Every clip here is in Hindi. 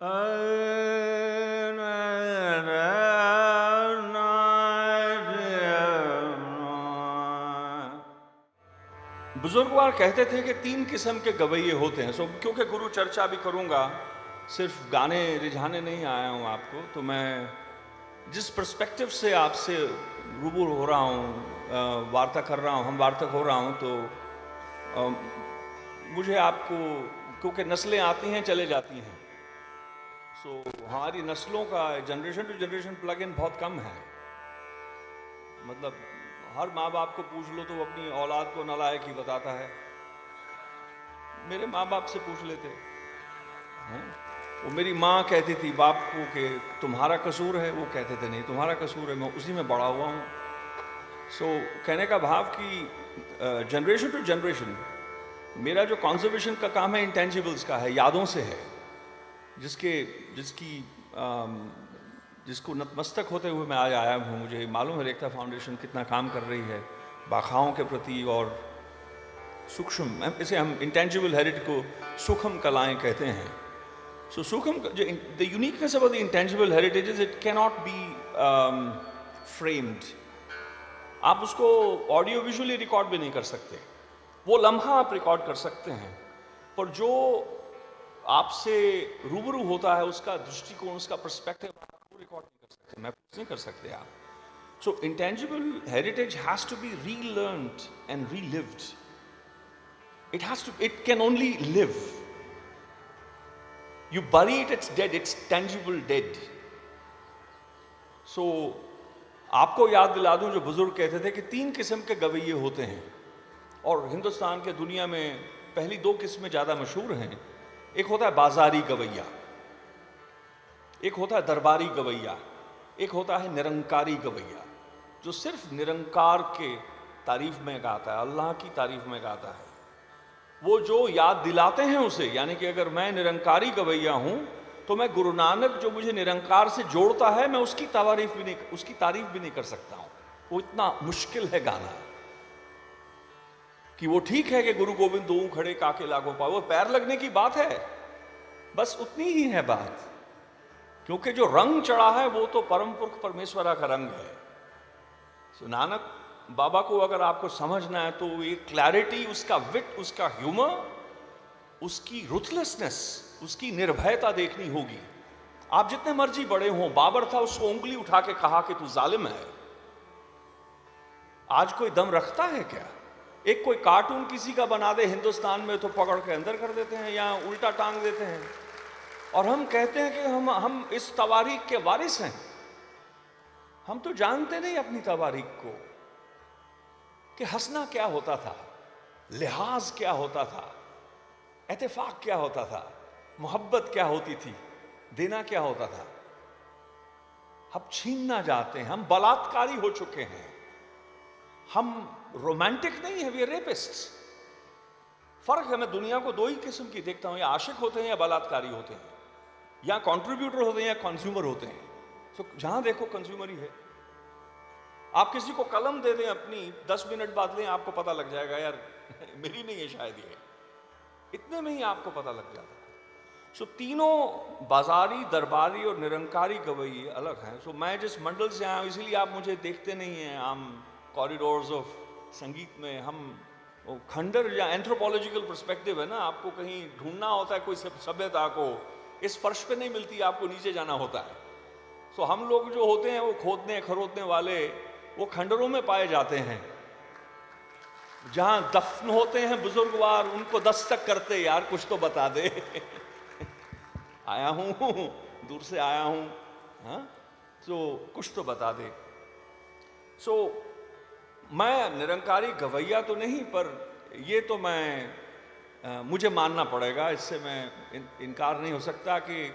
बुजुर्गवार कहते थे कि 3 किस्म के गवैये होते हैं। क्योंकि गुरु चर्चा भी करूंगा, सिर्फ गाने रिझाने नहीं आया हूं आपको, तो मैं जिस पर्सपेक्टिव से आपसे रूबरू हो रहा हूं, वार्ता कर रहा हूं, हम वार्ता हो रहा हूं, तो मुझे आपको, क्योंकि नस्लें आती हैं चले जाती हैं, हमारी नस्लों का generation to generation plug in बहुत कम है। मतलब हर माँ बाप को पूछ लो तो वो अपनी औलाद को नालायक ही बताता है। मेरे माँ बाप से पूछ लेते हैं, वो मेरी माँ कहती थी बाप को कि तुम्हारा कसूर है, वो कहते थे नहीं तुम्हारा कसूर है, मैं उसी में बड़ा हुआ हूँ। कहने का भाव कि जनरेशन टू जनरेशन मेरा जो कॉन्जर्वेशन का काम है इंटेंजिबल्स का है, यादों से है, जिसको नतमस्तक होते हुए मैं आज आया हूँ। मुझे मालूम है रेखता फाउंडेशन कितना काम कर रही है बाखाओं के प्रति, और सूक्ष्म, इसे हम इंटेंजिबल हेरिटेज को सूक्ष्म कलाएं कहते हैं। सूक्ष्म, the uniqueness of the intangible heritage is it can not be framed. आप उसको ऑडियो विजुअली रिकॉर्ड भी नहीं कर सकते। वो लम्हा आप रिकॉर्ड कर सकते हैं, पर जो आपसे रूबरू होता है उसका दृष्टिकोण, उसका पर्सपेक्टिव आप रिकॉर्ड नहीं कर सकते, महसूस नहीं कर सकते आप। So intangible heritage has to be relearned and relived. It can only live. You bury it, it's dead, it's tangible dead. So आपको याद दिला दूं, जो बुजुर्ग कहते थे कि 3 किस्म के गवैये होते हैं, और हिंदुस्तान के दुनिया में पहली 2 किस्में ज़्यादा मशहूर हैं। एक होता है बाजारी गवैया, एक होता है दरबारी गवैया, एक होता है निरंकारी गवैया, जो सिर्फ निरंकार के तारीफ में गाता है, अल्लाह की तारीफ में गाता है। वो जो याद दिलाते हैं उसे, यानी कि अगर मैं निरंकारी गवैया हूं तो मैं गुरु नानक जो मुझे निरंकार से जोड़ता है, मैं उसकी तारीफ भी नहीं कर सकता हूं। वो इतना मुश्किल है गाना कि वो ठीक है कि गुरु गोविंद दो खड़े काके लागो पाए, वो पैर लगने की बात है, बस उतनी ही है बात, क्योंकि जो रंग चढ़ा है वो तो परम पुरख परमेश्वरा का रंग है। नानक बाबा को अगर आपको समझना है तो ये क्लैरिटी, उसका विट, उसका ह्यूमर, उसकी रुथलेसनेस, उसकी निर्भयता देखनी होगी। आप जितने मर्जी बड़े हों, बाबर था, उसको उंगली उठा के कहा कि तू जालिम है। आज कोई दम रखता है क्या? एक कोई कार्टून किसी का बना दे हिंदुस्तान में तो पकड़ के अंदर कर देते हैं या उल्टा टांग देते हैं, और हम कहते हैं कि हम इस तवारीख के वारिस हैं। हम तो जानते नहीं अपनी तवारीख को कि हंसना क्या होता था, लिहाज क्या होता था, इत्तेफाक क्या होता था, मोहब्बत क्या होती थी, देना क्या होता था। हम छीनना चाहते हैं, हम बलात्कारी हो चुके हैं, हम रोमांटिक नहीं है, वी रेपिस्ट्स। फर्क है, मैं दुनिया को 2 ही किस्म की देखता हूं, या आशिक होते हैं या बलात्कारी होते हैं, या कंट्रीब्यूटर होते हैं या कंज्यूमर होते हैं। जहां देखो कंज्यूमर ही है। आप किसी को कलम दे दें अपनी, 10 मिनट बाद लें, आपको पता लग जाएगा यार मेरी नहीं है शायद ये, इतने में ही आपको पता लग जाता है। तीनों बाजारी, दरबारी और निरंकारी गवैये अलग हैं। मैं जिस मंडल से आया हूं, इसीलिए आप मुझे देखते नहीं हैं आम कॉरिडोर्स ऑफ संगीत में। हम खंडर या एंथ्रोपोलॉजिकल पर्सपेक्टिव है ना, आपको कहीं ढूंढना होता है कोई सभ्यता को, इस फर्श पे नहीं मिलती, आपको नीचे जाना होता है। हम लोग जो होते हैं वो खोदने खरोदने वाले, वो खंडरों में पाए जाते हैं, जहां दफन होते हैं बुजुर्गवार, उनको दस्तक करते, यार कुछ तो बता दे आया हूं, दूर से आया हूं, हाँ, तो कुछ तो बता दे। मैं निरंकारी गवैया तो नहीं, पर ये तो मुझे मानना पड़ेगा, इससे मैं इनकार नहीं हो सकता कि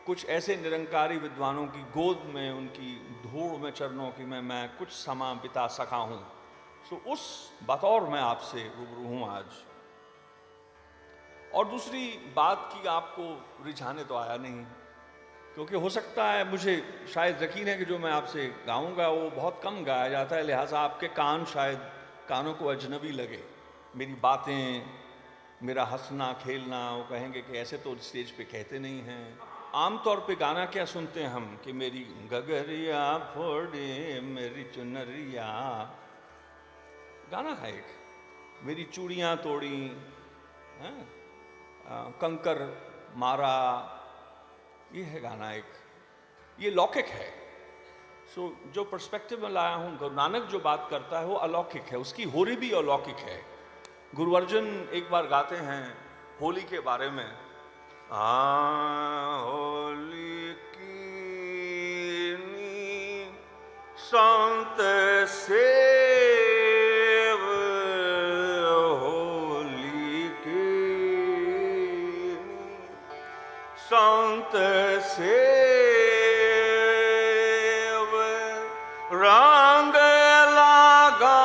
कुछ ऐसे निरंकारी विद्वानों की गोद में, उनकी धूड़ में चरणों की मैं कुछ समय बिता सका हूं। उस बतौर मैं आपसे रूबरू हूं आज। और दूसरी बात की आपको रिझाने तो आया नहीं, क्योंकि हो सकता है, मुझे शायद यकीन है कि जो मैं आपसे गाऊंगा वो बहुत कम गाया जाता है, लिहाजा आपके कानों को अजनबी लगे। मेरी बातें, मेरा हंसना खेलना, वो कहेंगे कि ऐसे तो स्टेज पे कहते नहीं हैं, आमतौर पे गाना क्या सुनते हैं हम कि मेरी गगरिया फोड़े मेरी चुनरिया, गाना है एक, मेरी चूड़ियां तोड़ी, कंकर मारा, ये है गाना एक, ये लौकिक है। सो जो पर्सपेक्टिव में लाया हूं, गुरु नानक जो बात करता है वो अलौकिक है, उसकी होली भी अलौकिक है। गुरु अर्जुन एक बार गाते हैं होली के बारे में, होली की संत सेव, होली की संत सेव, रंग लगा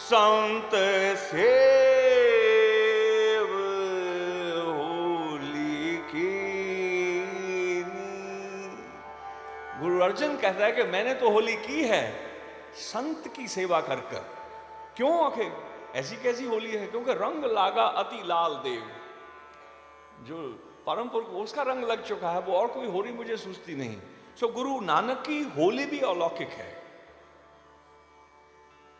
संत सेव, होली की। गुरु अर्जुन कहता है कि मैंने तो होली की है संत की सेवा कर कर। क्यों आखिर ऐसी कैसी होली है? क्योंकि रंग लागा अति लाल देव, जो परम पुरुष उसका रंग लग चुका है, वो और कोई होली मुझे सूझती नहीं। सो गुरु नानक की होली भी अलौकिक है,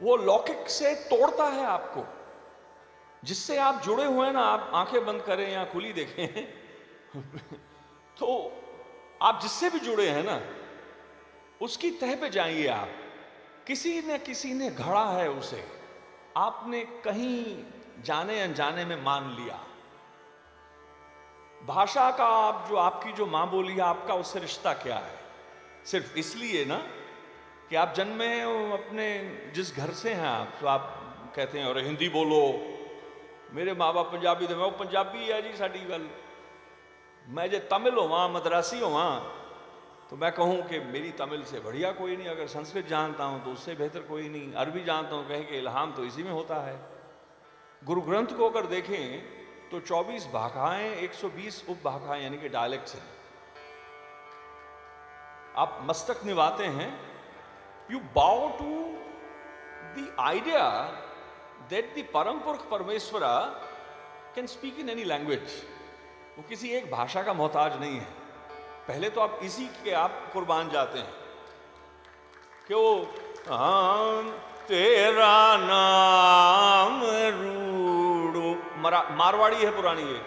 वो लौकिक से तोड़ता है आपको, जिससे आप जुड़े हुए हैं ना, आप आंखें बंद करें या खुली देखें तो आप जिससे भी जुड़े हैं ना, उसकी तह पे जाइए आप। किसी ने घड़ा है उसे, आपने कहीं जाने अनजाने में मान लिया। भाषा का आप जो आपकी जो मां बोली है, आपका उससे रिश्ता क्या है? सिर्फ इसलिए ना कि आप जन्मे अपने जिस घर से हैं आप, तो आप कहते हैं अरे हिंदी बोलो, मेरे माँ बाप पंजाबी थे, मैं पंजाबी है जी साड़ी गल, मैं जो तमिल होवां मद्रासी होवां तो मैं कहूँ कि मेरी तमिल से बढ़िया कोई नहीं, अगर संस्कृत जानता हूँ तो उससे बेहतर कोई नहीं, अरबी जानता हूँ, कहे कि इल्हाम तो इसी में होता है। गुरु ग्रंथ को अगर देखें तो 24 भाषाएं, 120 उपभाषाएं यानी कि डायलेक्ट्स हैं। आप मस्तक निभाते हैं, you bow to the idea that the परम पुरुष परमेश्वरा can speak in any language। वो किसी एक भाषा का मोहताज नहीं है। पहले तो आप इसी के आप कुर्बान जाते हैं कि वो तेरा नाम रूड़ो, मारवाड़ी है पुरानी, ये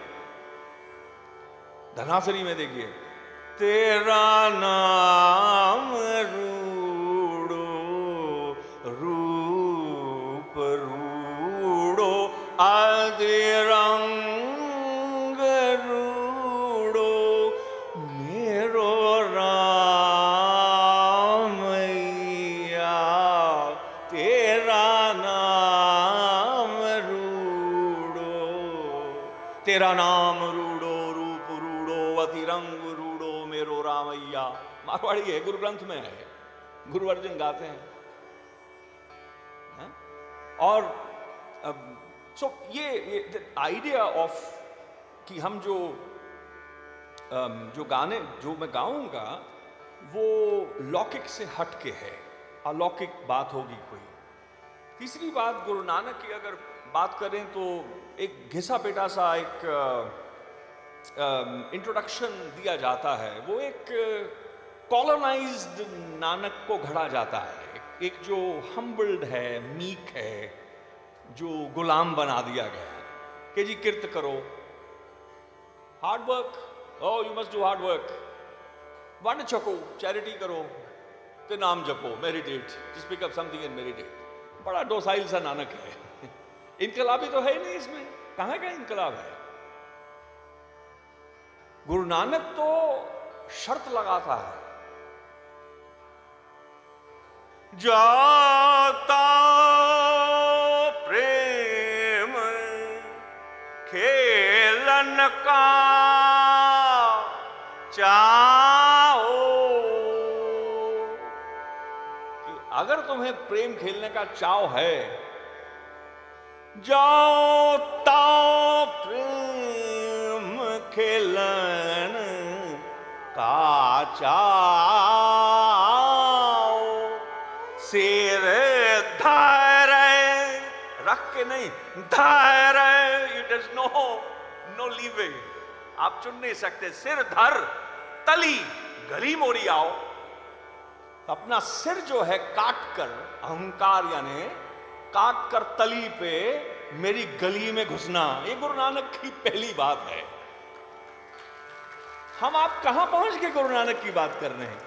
धनासरी में देखिए, तेरा नाम रूप रूड़ो आदिरंग रूड़ो, मेरो रामैया तेरा नाम रूड़ो, तेरा नाम रूड़ो रूप रूड़ो अतिरंग रूड़ो मेरो रामैया। मारवाड़ी है, गुरु ग्रंथ में है, गुरु अर्जुन गाते हैं। और सो ये आइडिया ऑफ कि हम जो गाने जो मैं गाऊंगा वो लौकिक से हटके है, अलौकिक बात होगी कोई। तीसरी बात, गुरु नानक की अगर बात करें तो एक घिसा पेटा सा एक इंट्रोडक्शन दिया जाता है, वो एक कॉलोनाइज्ड नानक को घड़ा जाता है, एक जो हम्बल्ड है, मीक है, जो गुलाम बना दिया गया कि जी किर्त करो, hard work, oh you must do hard work, वंड छको, चैरिटी करो, ते नाम जपो, meditate, just pick up something and meditate. बड़ा डोसाइल सा नानक है। इनकलाबी तो है ही नहीं इसमें, कहां का इनकलाब है? गुरु नानक तो शर्त लगाता है, जाता प्रेम खेलन का चाहो, कि अगर तुम्हें प्रेम खेलने का चाव है, जाओ ताओ प्रेम खेलन का चाओ, सिर धरे, रख के नहीं, धरे, इट इज नो लीवे, आप चुन नहीं सकते। सिर धर तली गली मोड़ी आओ, तो अपना सिर जो है काट कर, अहंकार यानी काट कर तली पे मेरी गली में घुसना, ये गुरु नानक की पहली बात है। हम आप कहां पहुंच के गुरु नानक की बात कर रहे हैं?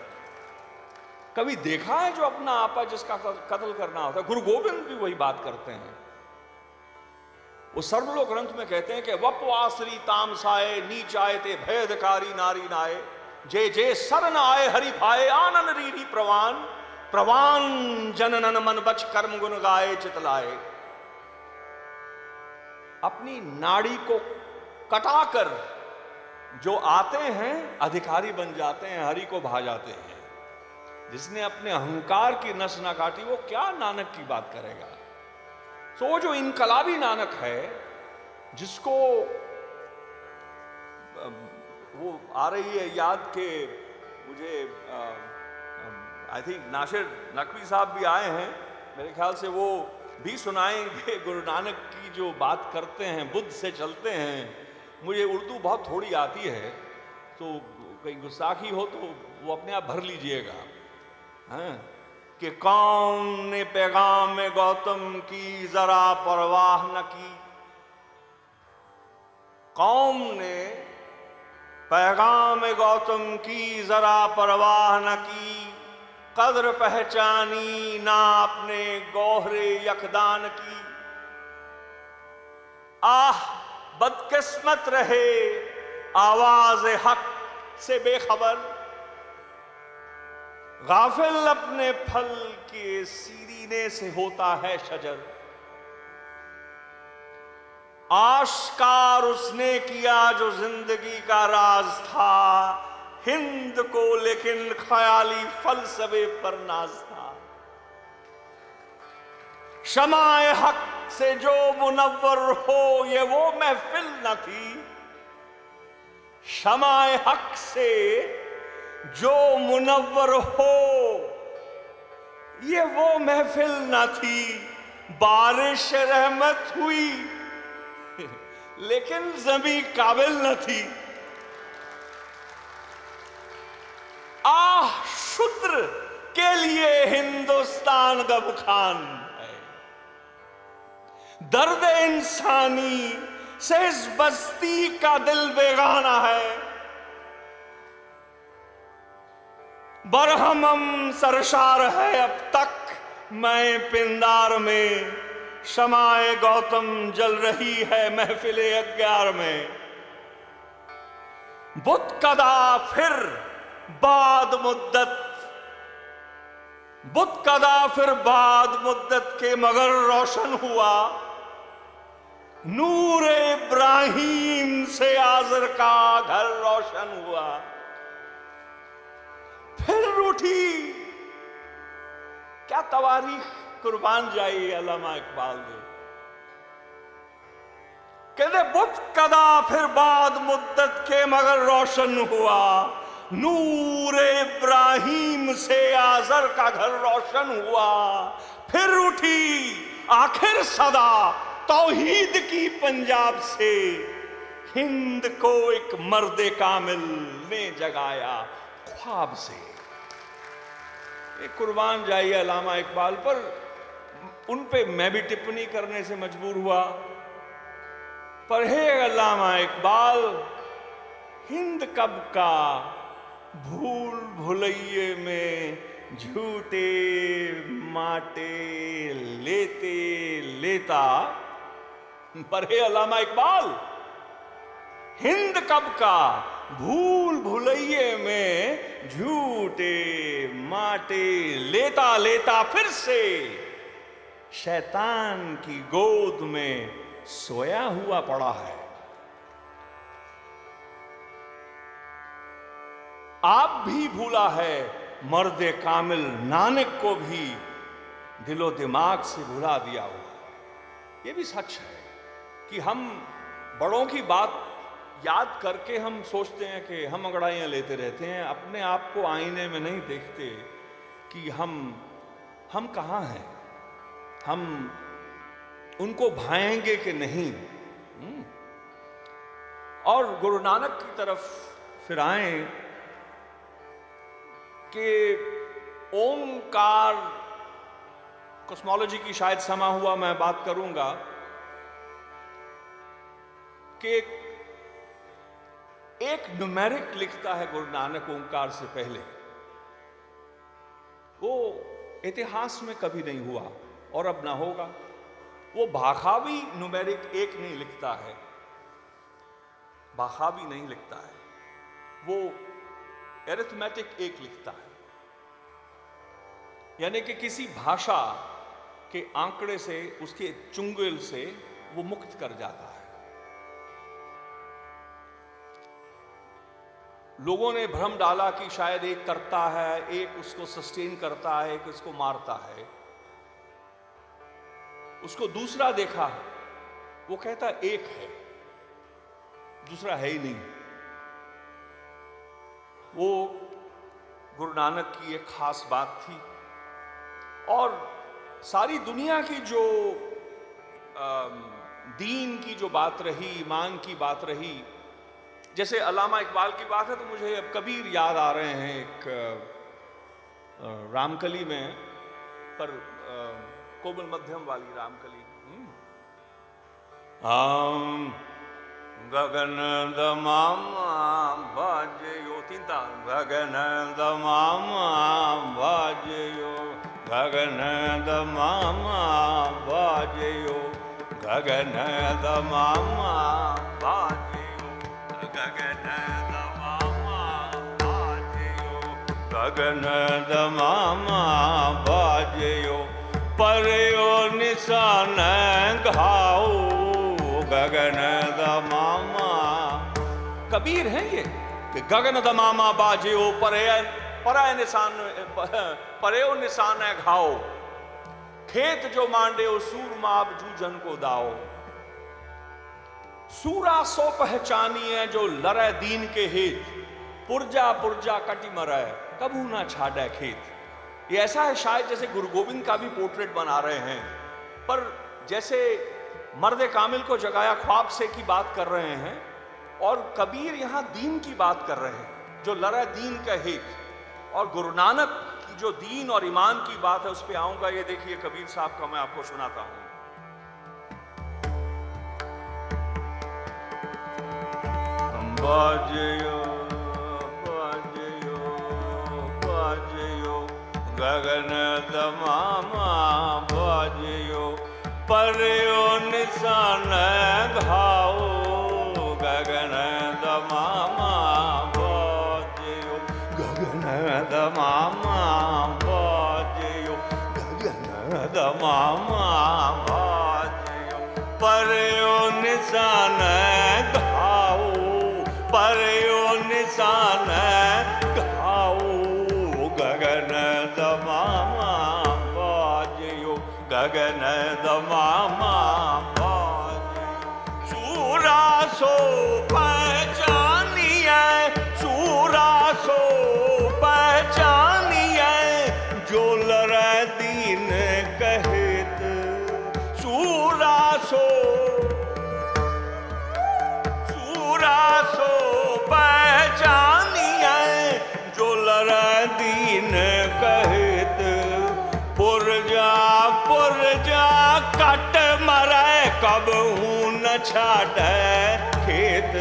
कभी देखा है जो अपना आपा जिसका कत्ल करना होता है? गुरु गोविंद भी वही बात करते हैं। वो सर्वलोक ग्रंथ में कहते हैं कि वपवासरी तामसाए नीच आए ते भयदकारी नारी नाए, जे जे शरण आए हरि भाए आनंद रीढ़ी प्रवान, प्रवान जननन मन बच कर्म गुण गाए चितलाए। अपनी नाड़ी को कटाकर जो आते हैं अधिकारी बन जाते हैं, हरि को भा जाते हैं। जिसने अपने अहंकार की नस ना काटी वो क्या नानक की बात करेगा? तो वो जो इनकलाबी नानक है, जिसको वो आ रही है याद के, मुझे आई थिंक नासिर नकवी साहब भी आए हैं, मेरे ख्याल से वो भी सुनाएंगे गुरु नानक की जो बात करते हैं, बुद्ध से चलते हैं। मुझे उर्दू बहुत थोड़ी आती है, तो कहीं गुस्ताखी हो तो वो अपने आप भर लीजिएगा। हाँ, कि कौन ने पैगाम गौतम की जरा परवाह न की, कौम ने पैगाम गौतम की जरा परवाह न की, कद्र पहचानी ना अपने गौहरे यकदान की। आह बदकिस्मत रहे आवाज हक से बेखबर, गाफिल अपने फल के सीरीने से होता है शजर। आश्कार उसने किया जो जिंदगी का राज था, हिंद को लेकिन ख्याली फलसफे पर नाज था। शमाए हक से जो मुनव्वर हो ये वो महफिल न थी, शमाए हक से जो मुनव्वर हो ये वो महफिल न थी। बारिश रहमत हुई लेकिन जमी काबिल न थी। आह शूद्र के लिए हिंदुस्तान गमखान है, दर्द इंसानी से इस बस्ती का दिल बेगाना है। बरहमम सरशार है अब तक मैं पिंदार में, शमाए गौतम जल रही है महफिले अग्यार में। बुत कदा फिर बाद मुद्दत, बुत कदा फिर बाद मुद्दत के मगर रोशन हुआ, नूर इब्राहिम से आज़र का घर रोशन हुआ। फिर रूठी क्या तवारीख कुर्बान जाई अल्लामा इकबाल दे। कहते बुत कदा फिर बाद मुद्दत के मगर रोशन हुआ, नूर इब्राहिम से आज़र का घर रोशन हुआ। फिर उठी आखिर सदा तौहीद की पंजाब से, हिंद को एक मर्दे कामिल ने जगाया ख्वाब से। कुर्बान जाइए अल्लामा इकबाल पर, उन पे मैं भी टिप्पणी करने से मजबूर हुआ। पर हे अल्लामा इकबाल, हिंद कब का भूल भुलैये में झूठे माटे लेते लेता। पर हे अल्लामा इकबाल, हिंद कब का भूल भुलैये में झूठे माटे लेता लेता फिर से शैतान की गोद में सोया हुआ पड़ा है। आप भी भूला है मर्दे कामिल नानक को भी दिलो दिमाग से भुला दिया हुआ। ये भी सच है कि हम बड़ों की बात याद करके हम सोचते हैं कि हम अंगड़ाइयाँ लेते रहते हैं, अपने आप को आईने में नहीं देखते कि हम कहाँ हैं, हम उनको भाएंगे कि नहीं। और गुरु नानक की तरफ फिर आए कि ओंकार कॉस्मोलॉजी की शायद समा हुआ मैं बात करूंगा कि एक न्यूमेरिक लिखता है गुरु नानक ओंकार से पहले, वो इतिहास में कभी नहीं हुआ और अब ना होगा। वो भाखावी न्यूमेरिक एक नहीं लिखता है, भाखावी नहीं लिखता है, वो एरिथमेटिक एक लिखता है, यानी कि किसी भाषा के आंकड़े से, उसके चुंगल से वो मुक्त कर जाता है। लोगों ने भ्रम डाला कि शायद एक करता है, एक उसको सस्टेन करता है, एक उसको मारता है। उसको दूसरा देखा, वो कहता एक है, दूसरा है ही नहीं। वो गुरु नानक की एक खास बात थी। और सारी दुनिया की जो दीन की जो बात रही, ईमान की बात रही, जैसे अल्लामा इकबाल की बात है तो मुझे अब कबीर याद आ रहे हैं। एक रामकली में, पर कोमल मध्यम वाली रामकली, गगन दमामा बाजयो, तीन ताल, गगन दमामा बाजयो, गगन दमामा बाजयो, गगन दमामा बाजयो, गगन दमामा बाजयो, गगन दमामा बाजयो, परयो निशान घाओ, गगन दमामा। कबीर है ये कि गगन दमामा बाजयो, परय निशान, परयो निशान घाओ, खेत जो मांडे ओ सूरमा अब जूझन को दाओ, सूरा सो पहचानिए जो लड़े दीन के हेत, पुरजा पुरजा कटी मरय कबू ना छाड़े खेत। ये ऐसा है शायद जैसे गुरु गोविंद का भी पोर्ट्रेट बना रहे हैं, पर जैसे मर्द कामिल को जगाया ख्वाब से की बात कर रहे हैं, और कबीर यहां दीन की बात कर रहे हैं जो लड़ा दीन का हेत। और गुरु नानक की जो दीन और ईमान की बात है उस पर आऊंगा। ये देखिए कबीर साहब का मैं आपको सुनाता हूं। बाजयो बाजयो बाजयो, गगन दमामा बाजयो, परयो निशान घाओ, गगन दमामा बाजयो, गगन दमामा बाजयो, गगन दमामा बाजयो, परयो निशान घाओ, परयो निशान घाओ, गगन दमामा बाजयो, गगन दमामा बाजयो, सूरा सो पहचानिए, सूरा सो पहचानिए जो लड़े दीन कहेत, सूरा सो पहचानिए जो लड़े दीन कहेत, पुरजा कट मरे कबहू न छाड़े खेत,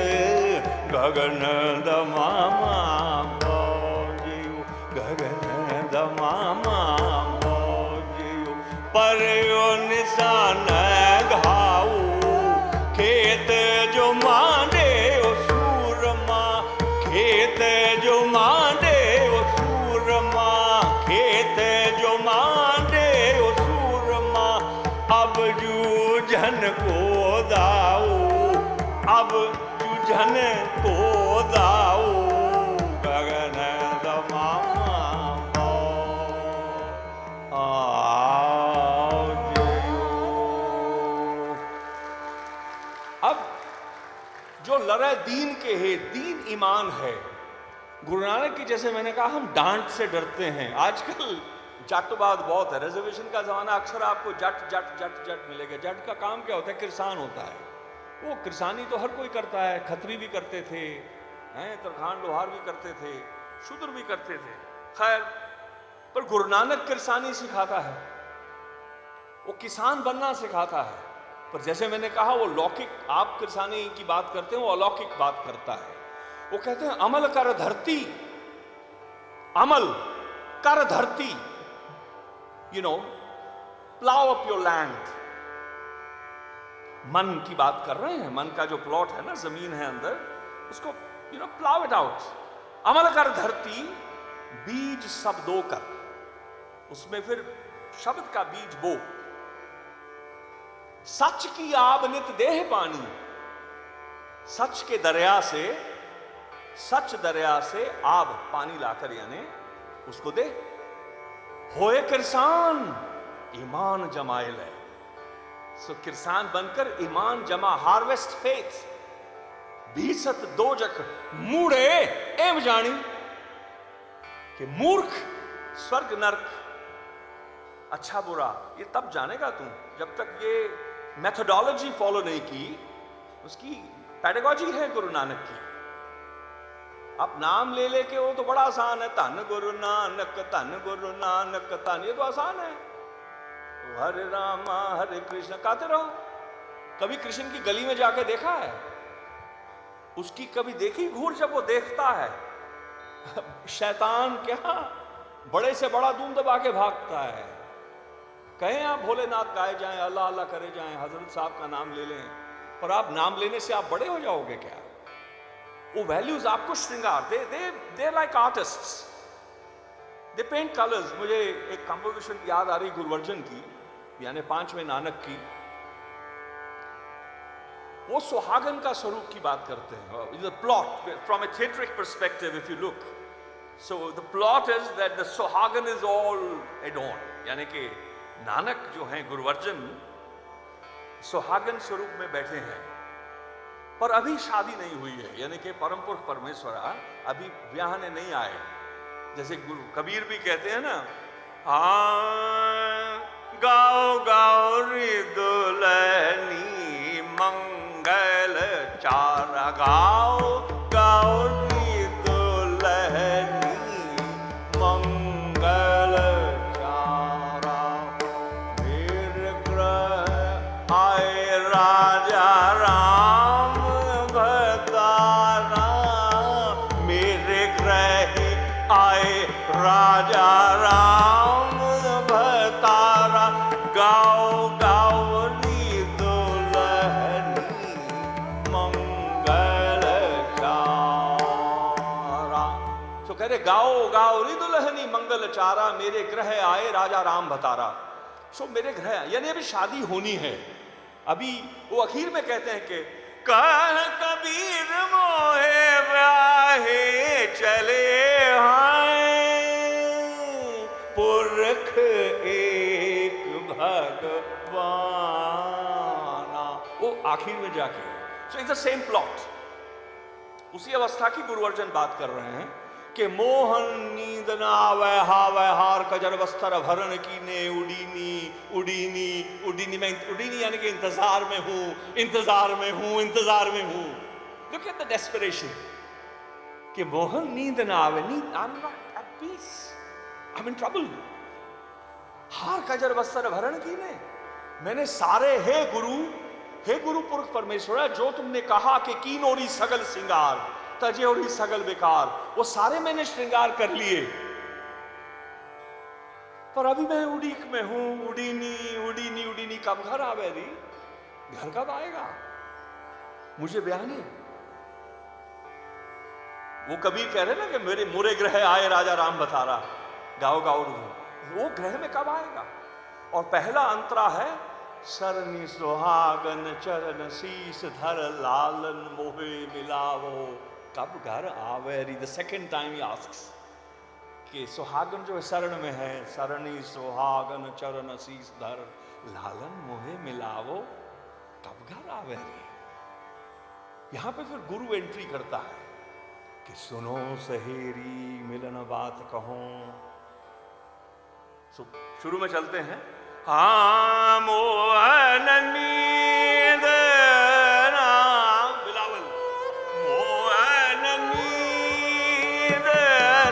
गगन दमामा बाजयो, गगन दमामा बाजयो, परयो निशान घाओ, खेत जो मांडे ओ सूरमा, खेत जो मांडे ओ सूरमा, खेत जो मांडे ओ सूरमा, अब जूझन को दाओ, अब जूझन को दाओ, गगन दमामा बाजयो। अब जो लड़े दीन के है, दीन ईमान है। गुरु नानक की, जैसे मैंने कहा, हम डांट से डरते हैं। आजकल जाटवाद बहुत है, रिजर्वेशन का जमाना, अक्सर आपको जट जट जट जट मिलेगा। जट का काम क्या होता है? किरसान होता है। वो किरसानी तो हर कोई करता है, खत्री भी करते थे, हैं, तरखान लोहार भी करते थे, शूद्र भी करते थे। खैर, पर गुरु नानक किरसानी सिखाता है, वो किसान बनना सिखाता है। पर जैसे मैंने कहा, वो लौकिक, आप किरसानी की बात करते हैं, वो अलौकिक बात करता है। वो कहते हैं अमल कर धरती, अमल कर धरती, you know, plough up your land. मन की बात कर रहे हैं, मन का जो प्लॉट है ना, जमीन है अंदर, उसको you know plough it out. अमल कर धरती, बीज सब दो कर, उसमें फिर शब्द का बीज बो। सच की आब नित देह पानी, सच के दरिया से, सच दरिया से आब पानी लाकर यानी उसको दे। होए किरसान ईमान जमाइल है, सो किरसान बनकर ईमान जमा, हार्वेस्ट फेथ। बीसत दो जख मूढ़े एव जानी, कि मूर्ख स्वर्ग नरक, अच्छा बुरा ये तब जानेगा तू जब तक ये मेथोडोलॉजी फॉलो नहीं की। उसकी पेडागॉजी है गुरु नानक की। आप नाम ले लेके, वो तो बड़ा आसान है, धन गुरु नानक, धन गुरु नानक, धन, ये तो आसान है। हरे रामा हरे कृष्ण गाते रहो। कभी कृष्ण की गली में जाके देखा है? उसकी कभी देखी घूर जब वो देखता है? शैतान क्या बड़े से बड़ा धूम दबा के भागता है। कहें आप भोलेनाथ गाए जाएं, अल्लाह अल्लाह करे जाएं, हजरत साहब का नाम ले लें, पर आप नाम लेने से आप बड़े हो जाओगे क्या? वो वैल्यूज आपको श्रृंगार दे दे like artists, they paint colours. मुझे एक कंपोजिशन याद आ रही गुरुवर्जन की, यानी पांचवें नानक की। वो सुहागन का स्वरूप की बात करते हैं। The plot from a theatric perspective, if you look, so the plot is that the सुहागन इज ऑल एडोर्न, यानी कि नानक जो हैं गुरुवर्जन सुहागन स्वरूप में बैठे हैं, पर अभी शादी नहीं हुई है, यानी कि परम पुरुष परमेश्वरा अभी ब्याहने नहीं आए। जैसे गुरु कबीर भी कहते हैं ना, हाँ गाओ गाओ रे दुल्हनी मंगल चारा, गाओ गाओ रे दुल्हनी मंगल चारा, मेरे ग्रह आए राजा राम भतारा, मेरे ग्रह आए राजा राम भतारा, गाओ गाओ री दुल्हनी मंगल चारा। तो कह रहे गाओ गाओ री दुल्हनी मंगल चारा, मेरे ग्रह आए राजा राम भतारा। सो मेरे ग्रह यानी अभी शादी होनी है। अभी वो आखिर में कहते हैं कि कह कबीर मोहे ब्याहे चले आए, पुरख एक भगवाना। वो आखिर में जाके, so it's the same plot. उसी अवस्था की गुरुवर्जन बात कर रहे हैं कि मोहन नींद ना आवे हावे हार कजर वस्त्र भरण की ने उडीनी उडीनी उडीनी। मैं उडीनी यानी कि इंतजार में हूं, इंतजार में हूं, इंतजार में हूं। लुक एट द डेस्परेशन कि मोहन नींद ना आवे, नींद, I am not at peace, I am in trouble. हार कजर वस्त्र भरण की ने, मैंने सारे हे गुरु पुरुष परमेश्वर, जो तुमने कहा कि कीनोरी सगल सिंगार तजे और सगल बेकार, वो सारे मैंने श्रृंगार कर लिए, पर अभी मैं उड़ीक में हूं। उडीनी उडीनी उडीनी, कब घर आवे री? घर कब आएगा मुझे ब्याहने? वो कबीर कह रहे ना कि मेरे मुरे ग्रह आए राजा राम भतारा, गाओ गाओ, वो ग्रह में कब आएगा? और पहला अंतरा है सरनी सुहागन चरण शीस धर लालन मोहे मिलावो, कब घर आवेरी। The second time he asks कि सुहागन जो शरण में है, सरणी सुहागन चरण शीस धर लालन मोहे मिलावो, कब घर आवेरी। यहां पे फिर गुरु एंट्री करता है कि सुनो सहेरी मिलन बात कहो, शुरू में चलते हैं। हाँ मोहन नींद नाम बिलावल, मोहन नींद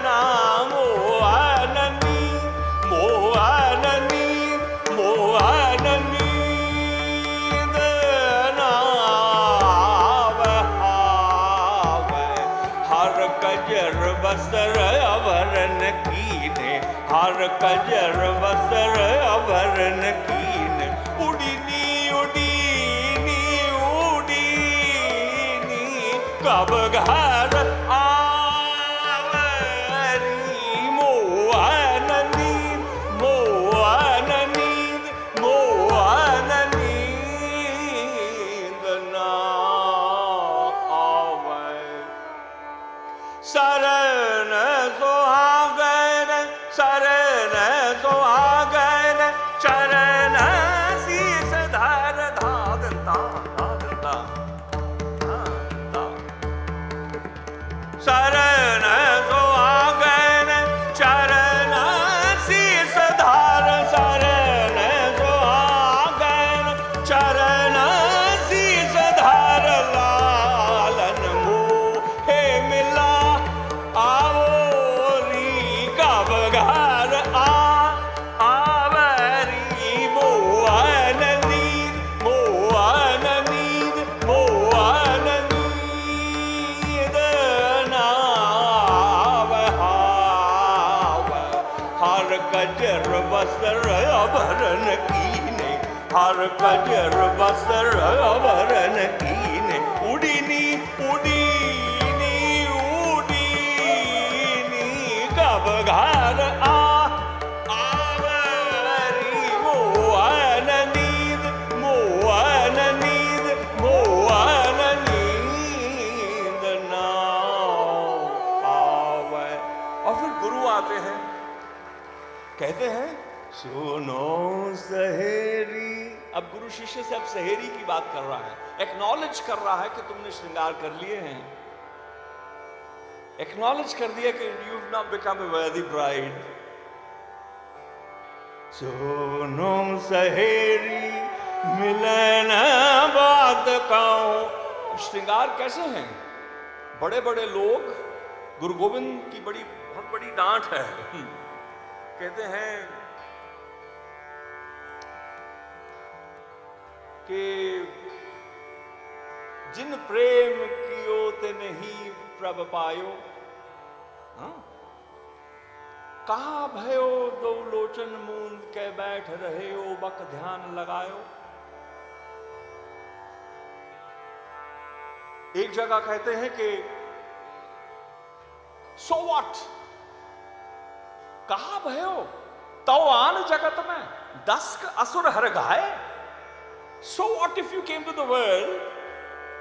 नाम, मोहन नींद, मोहन नींद, मोहन नींद नाम हावे, हर कजर बसर अवरन कीने, हर कजर बसर अवरन कीने, उड़ीनी उड़ीनी उड़ीनी कब घर आवरी, मोहन नींद, मोहन नींद, मोहन नींद ना आवे, शरण सुहागन, शरण सुहागन, चरण शीस धर धादता धादता धादता, शरण सुहागन, चरण शीस धर, शरण सुहागन, चरण शीस धर, लालन मोहे मिला आवरी कब घर आवरी, मोहन नींद, मोहन नींद, मोहन नींद नाव हावे, हर कजर बसर अभरन कीने, हर कजर बसर अभरन कीने, उड़ीनी उड़ीनी उड़ीनी कब घर आवरी, मोहन नींद, मोहन नींद, मोहन नींद ना आवे। और फिर गुरु आते हैं, कहते हैं सुनो सहेरी। अब गुरु शिष्य से अब सहेरी की बात कर रहा है, एक्नॉलेज कर रहा है कि तुमने श्रृंगार कर लिए हैं, एक्नॉलेज कर दिया कि you have not become a वर्दी ब्राइड। सुनो सहेरी मिलन बात कहूं। श्रृंगार कैसे हैं? बड़े बड़े लोग, गुरु गोविंद की बहुत बड़ी डांट है। कहते हैं कि जिन प्रेम कियो ते नहीं प्रभ पायो, हाँ? कहा भयो दो लोचन मूंद के बैठ रहे हो बक ध्यान लगायो। एक जगह कहते हैं कि सो व्हाट, कहा भयो तो आन जगत में दस्क असुर हर गाए। So what if you came to the world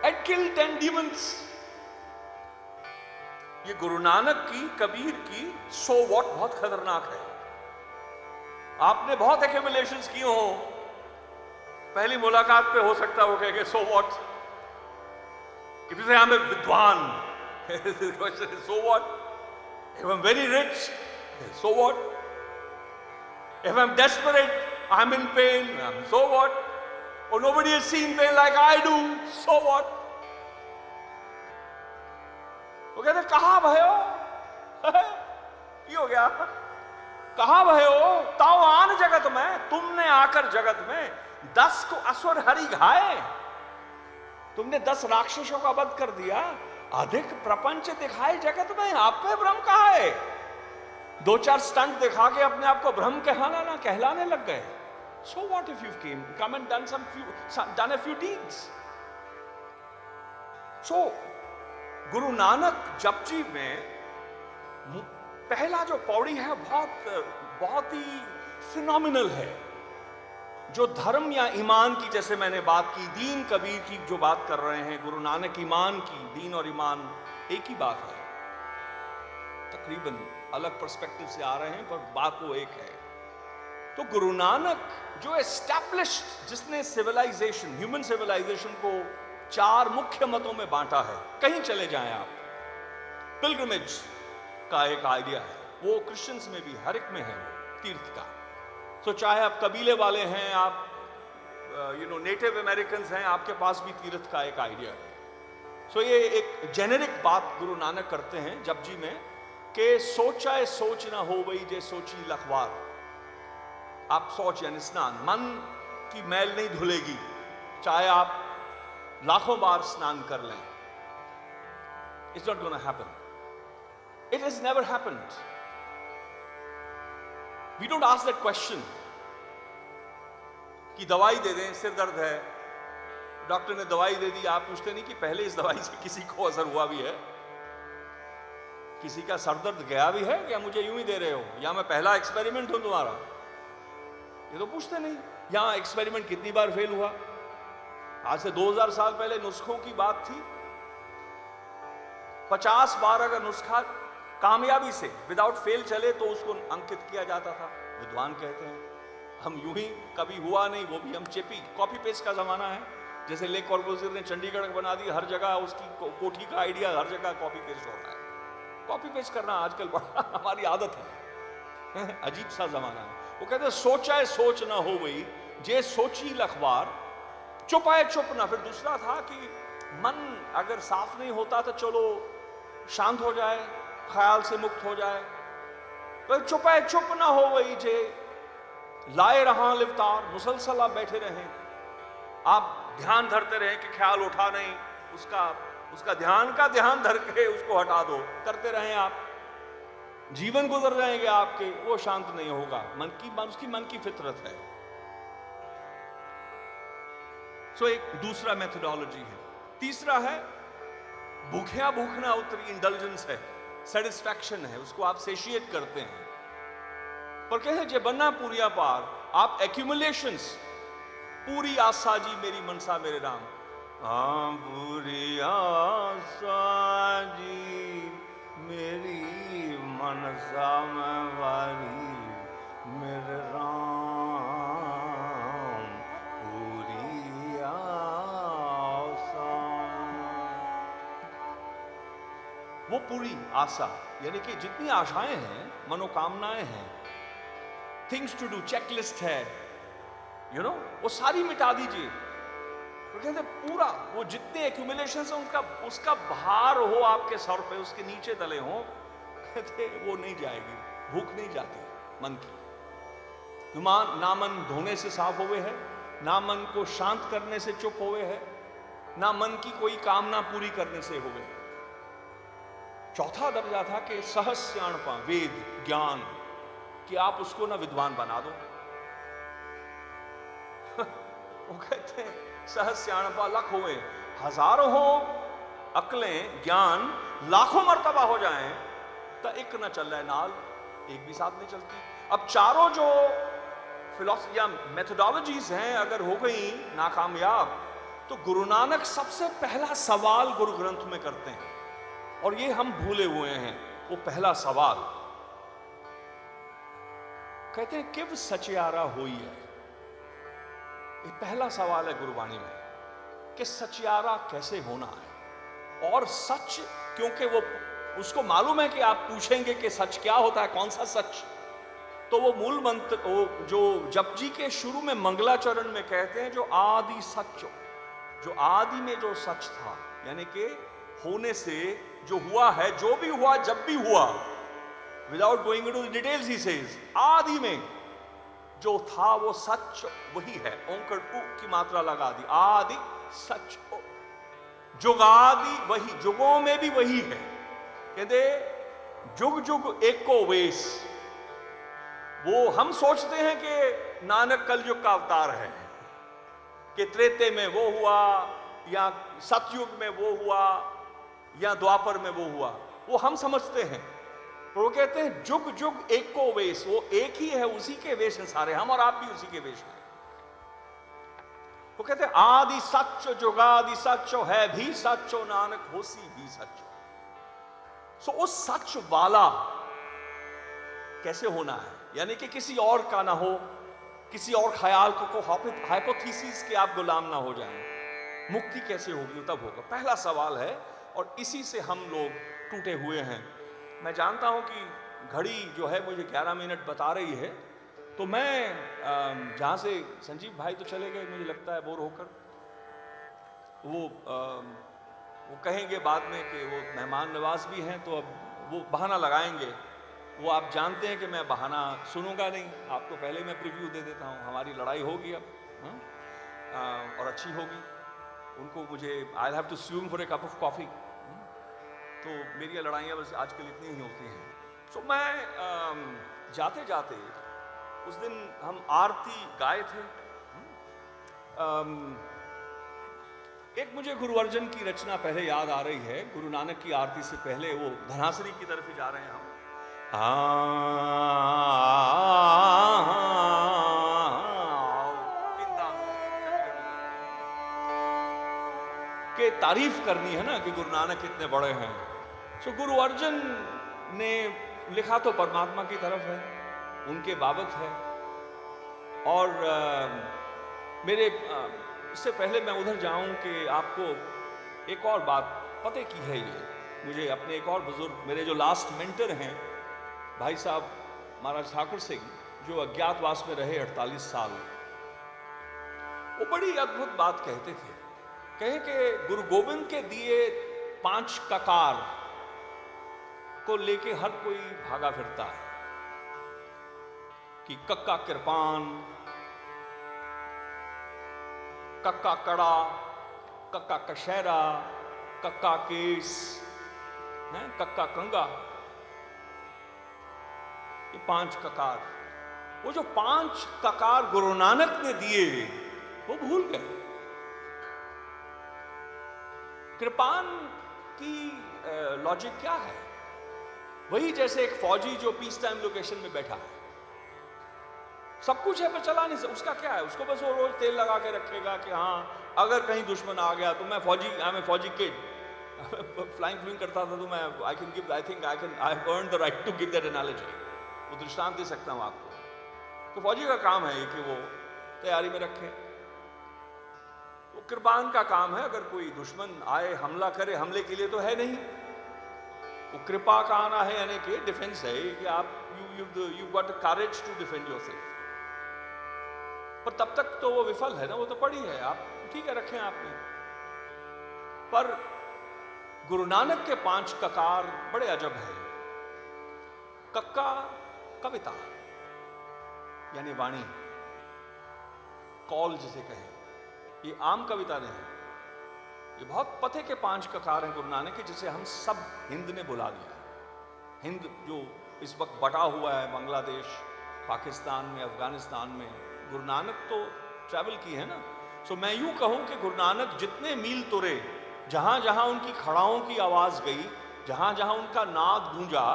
and killed 10 demons? ये गुरु नानक की, कबीर की so what बहुत खतरनाक है। आपने बहुत एक्यूमुलेशंस की हो, पहली मुलाकात पे हो सकता है वो कहे so what? If you say I'm a विद्वान, the question is so what? If I'm very rich, so what? If I'm desperate, I'm in pain, so what? Or nobody has seen pain like I do, so what? वो कहते कहा भयो हो गया, कहा भयो ताओ आन जगत में, तुमने आकर जगत में 10 को असुर हरि घाए, तुमने 10 राक्षसों का वध कर दिया, अधिक प्रपंच दिखाए जगत में, आप पे भ्रम कहा है? 2-4 स्टंट दिखा के अपने आप को भ्रम कहलाने लग गए। So what if you come and done a few deeds? So Guru Nanak Japji में पहला जो पौड़ी है बहुत ही फिनोमिनल है, जो धर्म या ईमान की, जैसे मैंने बात की, दीन कबीर की जो बात कर रहे हैं, गुरु नानक ईमान की, दीन और ईमान एक ही बात है, तकरीबन अलग पर्सपेक्टिव से आ रहे हैं पर बात वो एक है। तो गुरु नानक जो एस्टैब्लिश्ड, जिसने सिविलाइजेशन, ह्यूमन सिविलाइजेशन को 4 मुख्य मतों में बांटा है, कहीं चले जाएं आप, पिलग्रिमेज का एक आइडिया है, वो क्रिश्चियंस में भी हर एक में है, तीर्थ का तो चाहे आप कबीले वाले हैं, आप नेटिव अमेरिकन हैं, आपके पास भी तीर्थ का एक आइडिया है। सो ये एक जेनेरिक बात गुरु नानक करते हैं जपजी में कि सोचाए सोच ना हो वही जे सोची लखवार। आप सोच यानी स्नान, मन की मैल नहीं धुलेगी चाहे आप लाखों बार स्नान कर लें। It's not gonna happen, it has never happened. We don't ask that question कि दवाई दे दें, सिर दर्द है, डॉक्टर ने दवाई दे दी, आप पूछते नहीं कि पहले इस दवाई से किसी को असर हुआ भी है, किसी का सर दर्द गया भी है, या मुझे यूं ही दे रहे हो, या मैं पहला एक्सपेरिमेंट हूं तुम्हारा, ये तो पूछते नहीं। यहां एक्सपेरिमेंट कितनी बार फेल हुआ। आज से 2000 साल पहले नुस्खों की बात थी, 50 बार अगर नुस्खा कामयाबी से विदाउट फेल चले तो उसको अंकित किया जाता था। विद्वान कहते हैं हम यूं ही कभी हुआ नहीं, वो भी हम चेपी कॉपी पेस्ट का जमाना है। जैसे ले कॉर्बुज़ियर ने चंडीगढ़ बना दी, हर जगह उसकी कोठी का आइडिया हर जगह कॉपी पेस्ट हो रहा है। कॉपी पेस्ट करना आजकल बड़ा हमारी आदत है, अजीब सा जमाना है। वो कहते हैं सोचाए सोच ना हो वही जे सोची लखवार, चुपाए चुप ना। फिर दूसरा था कि मन अगर साफ नहीं होता तो चलो शांत हो जाए, ख्याल से मुक्त हो जाए। तो चुपाए चुप ना हो वही जे लाए रहा लिवतार, मुसलसल आप बैठे रहें, आप ध्यान धरते रहें कि ख्याल उठा नहीं, उसका ध्यान का ध्यान धर के उसको हटा दो, करते रहें आप, जीवन गुजर जाएंगे आपके, वो शांत नहीं होगा। उसकी मन की फितरत है। सो एक दूसरा मेथोडोलॉजी है। तीसरा है भूखिया भूखना उतरी, इंडल्जेंस है, सेटिस्फैक्शन है, उसको आप सेशिएट करते हैं। पर कहते जे बन्ना पूरिया पार, आप एक्यूमुलेशंस, पूरी आशा जी मेरी मनसा मेरे राम, हाँ पूरी आशा जी मेरी मनसा में वारी मेरे राम, पूरी आशा। वो पूरी आशा यानी कि जितनी आशाएं हैं, मनोकामनाएं हैं, थिंग्स टू डू, चेकलिस्ट है, वो सारी मिटा दीजिए। तो कहते पूरा वो जितने एक्यूमुलेशन है उसका भार हो आपके सर पे, उसके नीचे तले हो, कहते वो नहीं जाएगी, भूख नहीं जाती मन की। ना मन धोने से साफ हुए है, ना मन को शांत करने से चुप हुए है, ना मन की कोई कामना पूरी करने से हुए है। चौथा दर्जा था कि सहस्याणपा, वेद ज्ञान, कि आप उसको ना विद्वान बना दो। वो कहते हैं सहस्याणपा लख हुए, हजारों हो अकलें ज्ञान लाखों मर्तबा हो जाएं तो एक न चल रहा है नाल, एक भी साथ नहीं चलती। अब चारों जो फिलॉसफी या मेथोडोलॉजीज हैं अगर हो गई नाकामयाब, तो गुरु नानक सबसे पहला सवाल गुरु ग्रंथ में करते हैं, और ये हम भूले हुए हैं। वो पहला सवाल कहते हैं किव सचियारा होई है। ये पहला सवाल है गुरुवाणी में कि सचियारा कैसे होना है। और सच, क्योंकि वो उसको मालूम है कि आप पूछेंगे कि सच क्या होता है, कौन सा सच, तो वो मूल मंत्र, वो जो जपजी के शुरू में मंगलाचरण में कहते हैं, जो आदि सच, जो आदि में जो सच था, यानी कि होने से जो हुआ है, जो भी हुआ जब भी हुआ, without going into the details he says, आदि में जो था वो सच वही है। ओंकार उ की मात्रा लगा दी, आदि सच, जुगादि वही, जुगों में भी वही है। कहते जुग जुग एको वेश। वो हम सोचते हैं कि नानक कलयुग का अवतार है, कि त्रेते में वो हुआ, या सतयुग में वो हुआ, या द्वापर में वो हुआ, वो हम समझते हैं। पर वो कहते हैं जुग जुग एको वेश, वो एक ही है, उसी के वेश हैं सारे, हम और आप भी उसी के वेश हैं। वो कहते हैं आदि सच जुगादि सच है भी सचो, नानक होसी भी सच। सो उस सच वाला कैसे होना है, यानी कि किसी और का ना हो, किसी और ख्याल को हाइपोथेसिस के आप गुलाम ना हो जाएं। मुक्ति कैसे होगी, तब होगा। पहला सवाल है, और इसी से हम लोग टूटे हुए हैं। मैं जानता हूं कि घड़ी जो है मुझे 11 मिनट बता रही है, तो मैं जहाँ से संजीव भाई तो चले गए, मुझे लगता है बोर होकर, वो कहेंगे बाद में कि वो मेहमान नवाज भी हैं, तो अब वो बहाना लगाएंगे। वो आप जानते हैं कि मैं बहाना सुनूंगा नहीं, आपको पहले मैं प्रीव्यू दे देता हूँ। हमारी लड़ाई होगी अब, और अच्छी होगी। उनको मुझे I have to assume for a cup of coffee, तो मेरी लड़ाइयाँ बस आजकल इतनी ही होती हैं। तो मैं जाते जाते उस दिन हम आरती गाए थे। एक मुझे गुरु अर्जन की रचना पहले याद आ रही है। गुरु नानक की आरती से पहले वो धनासरी की तरफ ही जा रहे हैं हम। के तारीफ करनी है ना कि गुरु नानक कितने बड़े हैं। सो गुरु अर्जन ने लिखा तो परमात्मा की तरफ है, उनके बाबत है। और मेरे इससे पहले मैं उधर जाऊं कि आपको एक और बात पते की है। ये मुझे अपने एक और बुजुर्ग, मेरे जो लास्ट मेंटर हैं, भाई साहब महाराज ठाकुर सिंह, जो अज्ञातवास में रहे 48 साल, वो बड़ी अद्भुत बात कहते थे। कहे कि गुरु गोविंद के दिए 5 ककार को लेके हर कोई भागा फिरता है कि कक्का कृपान, कक्का कड़ा, कक्का कशहरा, कक्का केस, कक्का कंगा, ये 5 ककार। वो जो 5 ककार गुरु नानक ने दिए वो भूल गए। कृपान की लॉजिक क्या है? वही जैसे एक फौजी जो पीस टाइम लोकेशन में बैठा है, सब कुछ है पर चला नहीं सकता, उसका क्या है? उसको बस वो रोज तेल लगा के रखेगा कि हाँ अगर कहीं दुश्मन आ गया तो मैं फौजी, आई एम फौजी किड, फ्लाइंग करता था तो मैं I have earned the right to give that analogy, वो दृष्टांत दे सकता हूं आपको। तो फौजी का काम है कि वो तैयारी में रखे। तो कृपान का काम है, अगर कोई दुश्मन आए हमला करे, हमले के लिए तो है नहीं, वो कृपा का आना है यानी कि डिफेंस है कि आप you got courage to defend yourself. पर तब तक तो वो विफल है ना, वो तो पड़ी है, आप ठीक है रखें आपने। पर गुरु नानक के 5 ककार बड़े अजब है। कक्का कविता यानी वाणी, कॉल जिसे कहें, ये आम कविता नहीं, ये बहुत पते के 5 ककार हैं गुरु नानक के, जिसे हम सब हिंद ने बुला दिया। हिंद जो इस वक्त बटा हुआ है, बांग्लादेश, पाकिस्तान में, अफगानिस्तान में, गुरु नानक तो ट्रैवल की है ना। सो मैं यूं कहूं कि गुरु नानक जितने मील तुरे, जहां जहां उनकी खड़ाओं की आवाज गई, जहां जहां उनका नाद गूंजा,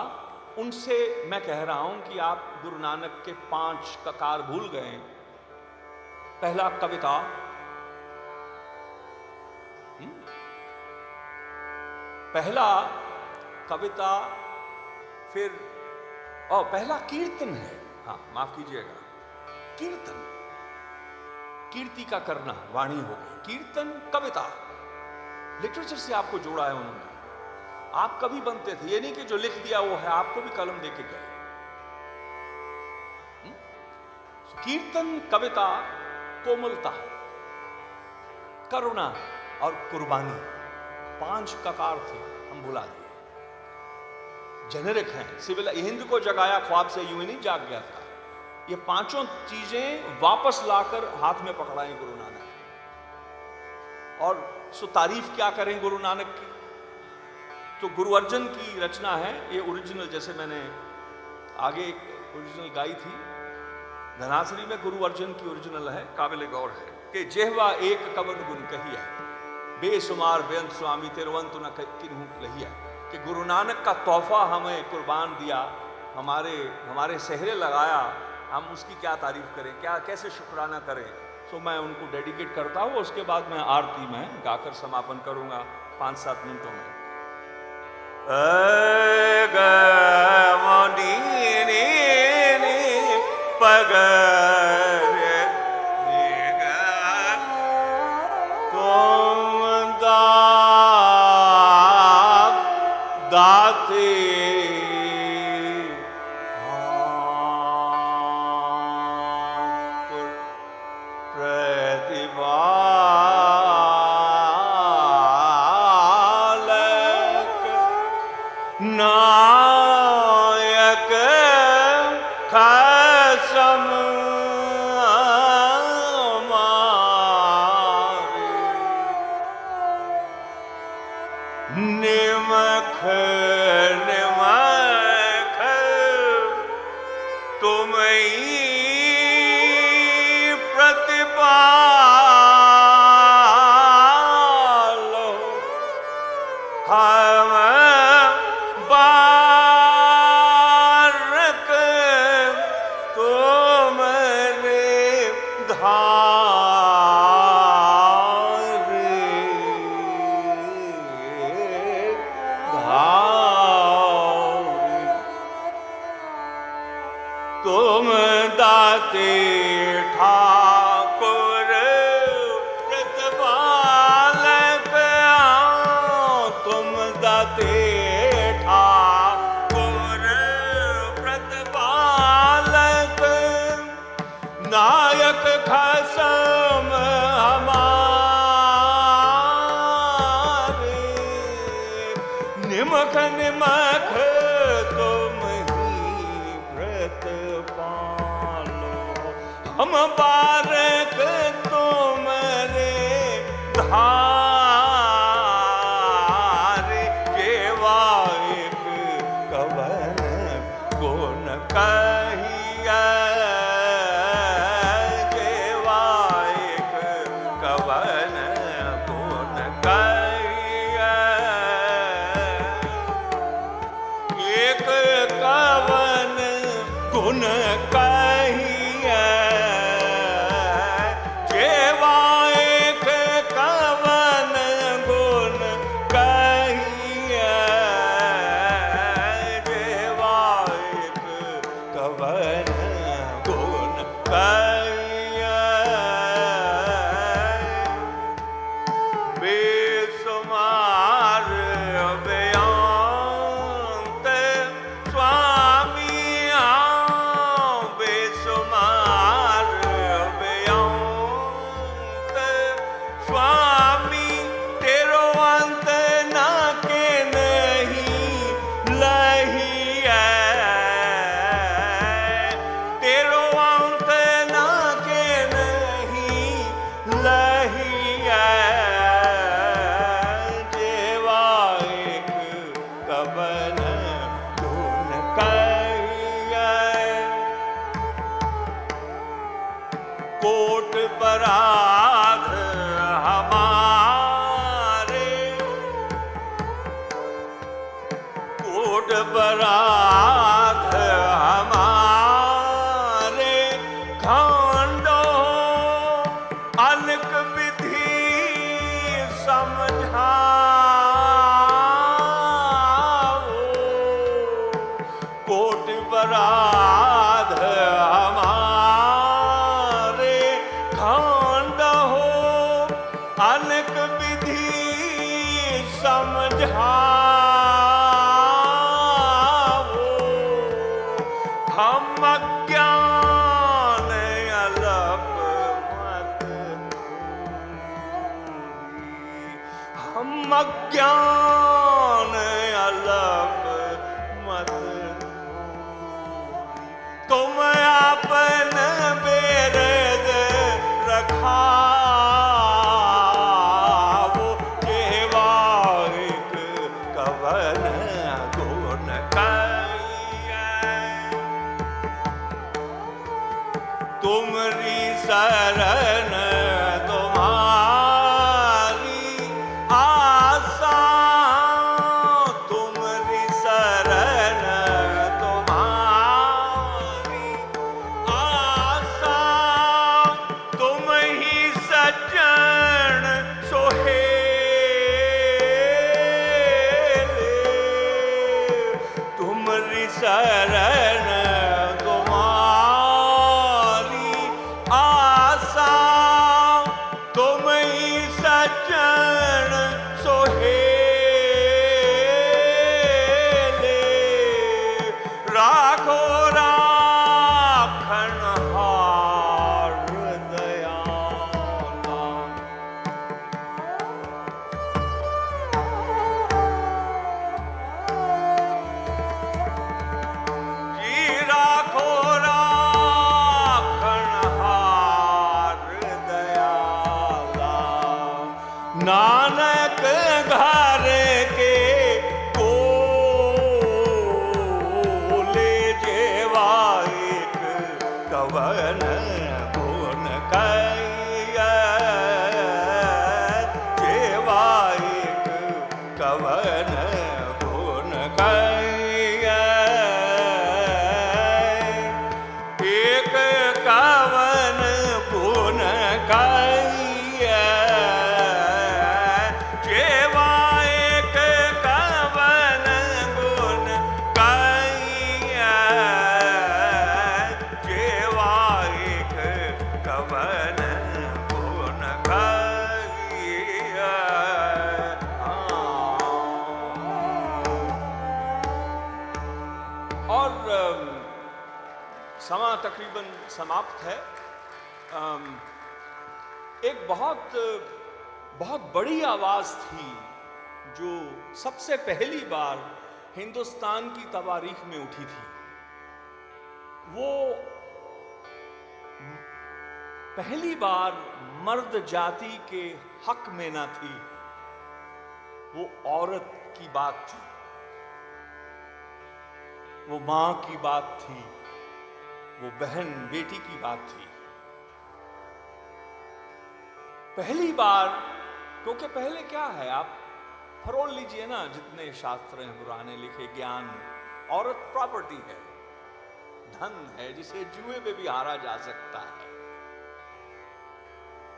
उनसे मैं कह रहा हूं कि आप गुरु नानक के 5 ककार भूल गए। पहला कविता, पहला कविता, फिर पहला कीर्तन है। हाँ माफ कीजिएगा, कीर्तन, कीर्ति का करना, वाणी हो गई। कीर्तन, कविता, लिटरेचर से आपको जोड़ा है उन्होंने। आप कभी बनते थे, ये नहीं कि जो लिख दिया वो है, आपको भी कलम देके गए। कीर्तन, कविता, कोमलता, करुणा और कुर्बानी, 5 ककार थे, हम भुला दिए। जेनेरिक हैं, सिविल हिंद को जगाया ख्वाब से, यूं ही नहीं जाग गया था। ये 5 चीजें वापस लाकर हाथ में पकड़ाएं गुरु नानक। और सो तारीफ क्या करें गुरु नानक की? तो गुरु अर्जन की रचना है ये ओरिजिनल, जैसे मैंने आगे ओरिजिनल गाई थी, धनासरी में गुरु अर्जन की ओरिजिनल है, काबिल गौर है कि जेहवा एक कवन गुण कहिया, बेसुमार बेअंत स्वामी तिरुवंत न किन्हू लहिया। कि गुरु नानक का तोहफा हमें कुर्बान दिया, हमारे सेहरे लगाया, हम उसकी क्या तारीफ करें, क्या कैसे शुक्राना करें। सो मैं उनको डेडिकेट करता हूँ। उसके बाद मैं आरती में गाकर समापन करूंगा 5-7 मिनटों में। दाते तुम दाते ठाकुर प्रतिपालक, तुम दाते ठाकुर प्रतिपालक, नायक खसम हमारे, निमख निमख तुम हम बारक तुमरे धारे, केवा एक कवन गुण कहिया, केवा एक कवन गुण कहिया, एक कवन गुण कहिया, कोट पराध हमारे, कोट पराध हमारे, खांडो अनक विधि समझाओ, कोट पराध हमारे, खांडो अनक विधि समझाओ, हम अज्ञान अलप मत दूरी, हम अज्ञान अलप मत दूरी, तुम आपन बेरद रखावो, केवा एक कवन गुण कहिया, तुमरी शरण तुम्हारी आशा, तुमरी शरण तुम्हारी आशा, तुम ही सज्जन सोहेले, तुमरी शरण तुम्हारी आशा, तुम ही सज्जन सोहेले, राखो राखनहार दयाला, जी राखो राखनहार दयाला, नानक घर के कोले, जेवा एक कवन गुण कहिया, जेवा एक कवन गुण कहिया, एक कवन गुण बन को न खाइया। और समा तकरीबन समाप्त है। एक बहुत बड़ी आवाज थी जो सबसे पहली बार हिंदुस्तान की तवारीख में उठी थी। वो पहली बार मर्द जाति के हक में ना थी, वो औरत की बात थी, वो मां की बात थी, वो बहन बेटी की बात थी। पहली बार, क्योंकि पहले क्या है, आप फरोल लीजिए ना, जितने शास्त्र हैं पुराने लिखे, ज्ञान, औरत प्रॉपर्टी है, धन है, जिसे जुए पे भी हारा जा सकता है।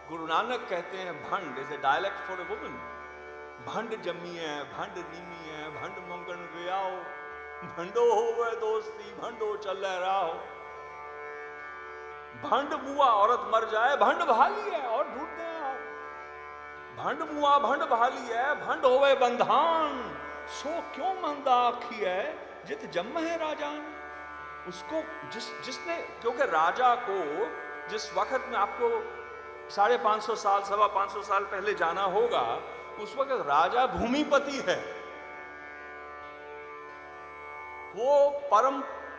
गुरु नानक कहते हैं भंड is a dialect for a woman. भंड जमी है, भंड नीमी है, भंड मंगन गयाओ, भंडो हो गए दोस्ती, भंडो चल रहा हो। भंड मुआ औरत मर जाए, भंड भाली है और ढूंढते हैं आप। भंड मुआ भंड भाली है, भंड होवे बंधान, सो क्यों मंदा आखी है, जित जम है राजान। उसको जिसने, क्योंकि राजा को जिस वक्त में आपको 550 साल 525 साल पहले जाना होगा, उस वक्त राजा भूमिपति है, वो परम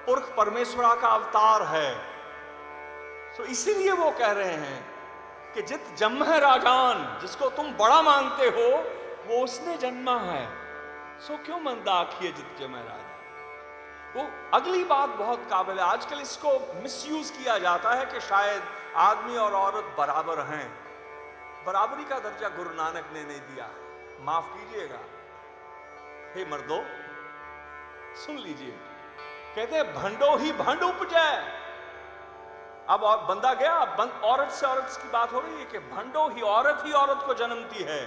पुरख परमेश्वरा का अवतार है। तो इसीलिए वो कह रहे हैं कि जित जन्म है राजान, जिसको तुम बड़ा मानते हो, वो उसने जन्मा है, सो क्यों मंदा आखिए जित जन्म है राजा। वो अगली बात बहुत काबिल है। आजकल इसको मिसयूज किया जाता है कि शायद आदमी और औरत बराबर हैं। बराबरी का दर्जा गुरु नानक ने नहीं दिया। माफ कीजिएगा हे मर्दों, सुन लीजिए, कहते हैं भंडो ही भंड उपजै। अब बंदा गया, औरत से औरत की बात हो रही है कि भंडो ही औरत को जन्मती है।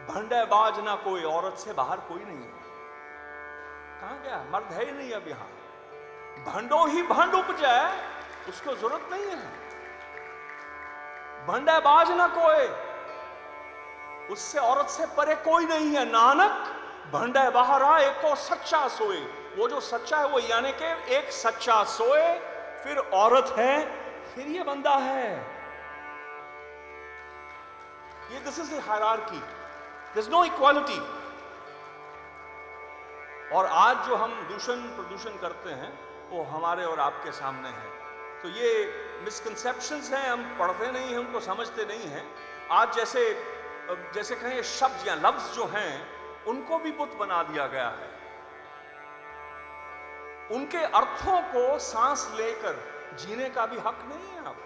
भंडेबाज ना कोई, औरत से बाहर कोई नहीं है। कहां गया, मर्द है ही नहीं अब यहां। भंडो ही भंड उपजै, उसको जरूरत नहीं है। भंडेबाज ना कोई, उससे औरत से परे कोई नहीं है। नानक भंडे बहारा एक को सच्चा सोए। वो जो सच्चा है वो यानी कि एक सच्चा सोए, फिर औरत है, फिर ये बंदा है। ये this is the hierarchy, there is no equality. और आज जो हम दूषण प्रदूषण करते हैं वो हमारे और आपके सामने है। तो ये मिसकंसेप्शंस हैं, हम पढ़ते नहीं हैं, उनको समझते नहीं हैं। आज जैसे कहें शब्द या लफ्ज जो हैं उनको भी बुत बना दिया गया है। उनके अर्थों को सांस लेकर जीने का भी हक नहीं है। अब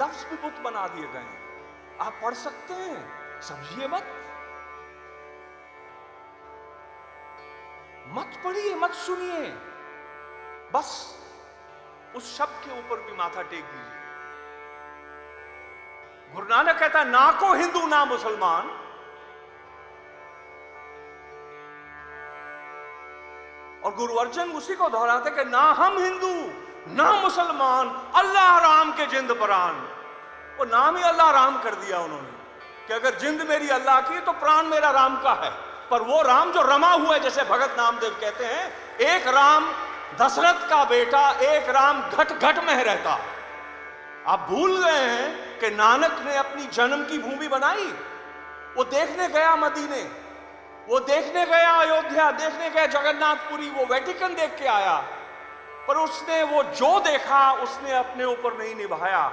लफ्ज भी बुत बना दिए गए हैं। आप पढ़ सकते हैं, समझिए मत पढ़िए, मत सुनिए, बस उस शब्द के ऊपर भी माथा टेक दीजिए। गुरु नानक कहता है ना को हिंदू ना मुसलमान, और गुरु अर्जन उसी को दोहराते कि ना हम हिंदू ना मुसलमान, अल्लाह राम के जिंद प्राण। वो नाम ही अल्लाह राम कर दिया उन्होंने कि अगर जिंद मेरी अल्लाह की तो प्राण मेरा राम का है। पर वो राम जो रमा हुआ है, जैसे भगत नामदेव कहते हैं, एक राम दशरथ का बेटा, एक राम घट घट में रहता। आप भूल गए हैं कि नानक ने अपनी जन्म की भूमि बनाई। वो देखने गया मदीने, वो देखने गया अयोध्या, देखने गया जगन्नाथपुरी, वो वेटिकन देख के आया, पर उसने वो जो देखा उसने अपने ऊपर नहीं निभाया।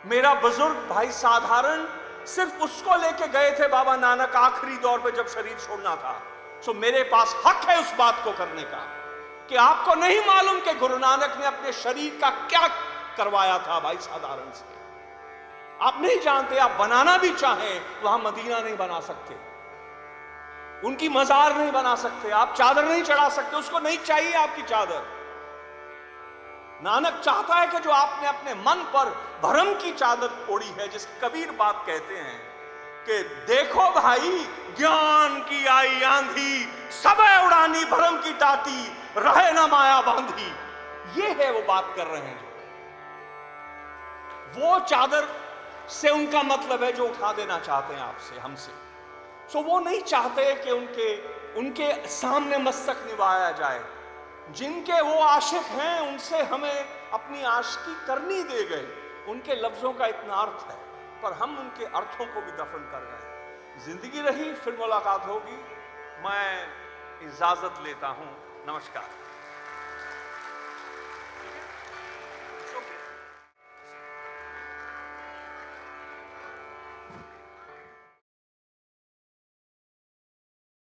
मेरा बुजुर्ग भाई साधारण सिर्फ उसको लेके गए थे बाबा नानक आखिरी दौर पे जब शरीर छोड़ना था। सो मेरे पास हक है उस बात को करने का कि आपको नहीं मालूम कि गुरु नानक ने अपने शरीर का क्या करवाया था भाई साधारण से। आप नहीं जानते, आप बनाना भी चाहें वहां मदीना नहीं बना सकते, उनकी मजार नहीं बना सकते, आप चादर नहीं चढ़ा सकते, उसको नहीं चाहिए आपकी चादर। नानक चाहता है कि जो आपने अपने मन पर भरम की चादर ओढ़ी है, जिसकी कबीर बात कहते हैं कि देखो भाई ज्ञान की आई आंधी, सब उड़ानी भरम की टाटी, रहे ना माया बांधी। ये है वो बात कर रहे हैं। वो चादर से उनका मतलब है जो उठा देना चाहते हैं आपसे, हमसे। सो वो नहीं चाहते कि उनके सामने मस्तक निभाया जाए। जिनके वो आशिक हैं उनसे हमें अपनी आशिकी करनी दे गए। उनके लफ्जों का इतना अर्थ है, पर हम उनके अर्थों को भी दफन कर गए। जिंदगी रही, फिर मुलाकात होगी। मैं इजाजत लेता हूं। नमस्कार।